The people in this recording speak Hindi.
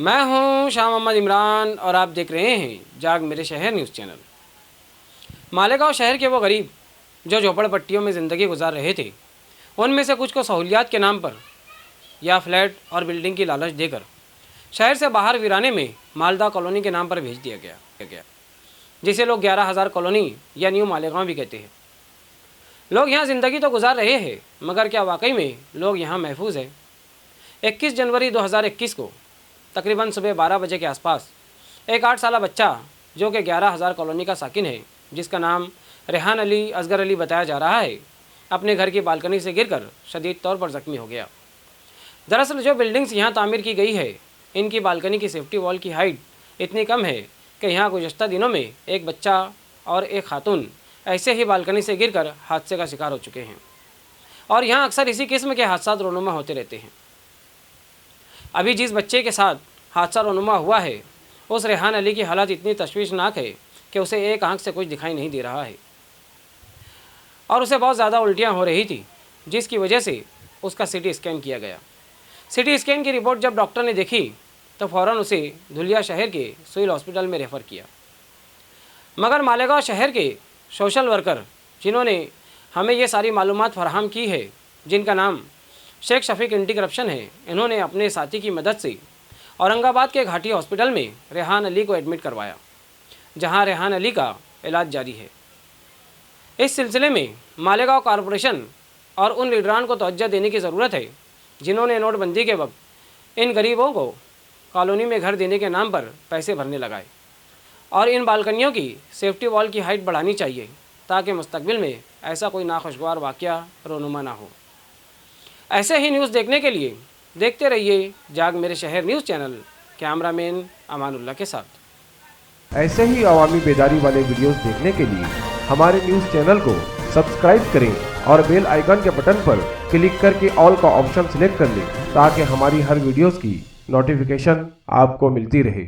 मैं हूं शाह मोहम्मद इमरान और आप देख रहे हैं जाग मेरे शहर न्यूज़ चैनल। मालेगांव शहर के वो गरीब जो झोपड़पट्टियों में ज़िंदगी गुजार रहे थे, उनमें से कुछ को सहूलियात के नाम पर या फ्लैट और बिल्डिंग की लालच देकर शहर से बाहर वीराने में मालदा कॉलोनी के नाम पर भेज दिया गया, जिसे लोग 11,000 कॉलोनी या न्यू मालेगांव भी कहते हैं। लोग यहाँ ज़िंदगी तो गुजार रहे हैं, मगर क्या वाकई में लोग यहाँ महफूज हैं? 21 जनवरी 2021 को तकरीबन सुबह 12 बजे के आसपास एक 8 साल बच्चा जो कि 11,000 कॉलोनी का साकिन है, जिसका नाम रेहान अली असगर अली बताया जा रहा है, अपने घर की बालकनी से गिरकर शदीद तौर पर ज़ख्मी हो गया। दरअसल जो बिल्डिंग्स यहाँ तामीर की गई है, इनकी बालकनी की सेफ्टी वॉल की हाइट इतनी कम है कि यहाँ गुज़श्ता दिनों में एक बच्चा और एक खातून ऐसे ही बालकनी से गिरकर हादसे का शिकार हो चुके हैं और यहाँ अक्सर इसी किस्म के हादसा रोनुमा होते रहते हैं। अभी जिस बच्चे के साथ हादसा रोनुमा हुआ है, उस रेहान अली की हालत इतनी तशवीशनाक है कि उसे एक आंख से कुछ दिखाई नहीं दे रहा है और उसे बहुत ज़्यादा उल्टियाँ हो रही थी, जिसकी वजह से उसका सीटी स्कैन किया गया। सीटी स्कैन की रिपोर्ट जब डॉक्टर ने देखी तो फ़ौरन उसे धुलिया शहर के सिविल हॉस्पिटल में रेफ़र किया। मगर मालेगांव शहर के सोशल वर्कर जिन्होंने हमें ये सारी मालूमात फराहम की है, जिनका नाम शेख शफीक एंटी करप्शन है, इन्होंने अपने साथी की मदद से औरंगाबाद के घाटी हॉस्पिटल में रेहान अली को एडमिट करवाया, जहां रेहान अली का इलाज जारी है। इस सिलसिले में मालेगांव कॉरपोरेशन और उन लीडरान को तवज्जो देने की ज़रूरत है जिन्होंने नोटबंदी के वक्त इन गरीबों को कॉलोनी में घर देने के नाम पर पैसे भरने लगाए और इन बालकनियों की सेफ्टी वॉल की हाइट बढ़ानी चाहिए ताकि मुस्तकबिल में ऐसा कोई नाखुशगवार वाक़या रोनुमा ना हो। ऐसे ही न्यूज़ देखने के लिए देखते रहिए जाग मेरे शहर न्यूज़ चैनल। कैमरामैन अमानुल्लाह के साथ। ऐसे ही अवामी बेदारी वाले वीडियोस देखने के लिए हमारे न्यूज़ चैनल को सब्सक्राइब करें और बेल आइकन के बटन पर क्लिक करके ऑल का ऑप्शन सिलेक्ट कर लें ताकि हमारी हर वीडियोस की नोटिफिकेशन आपको मिलती रहे।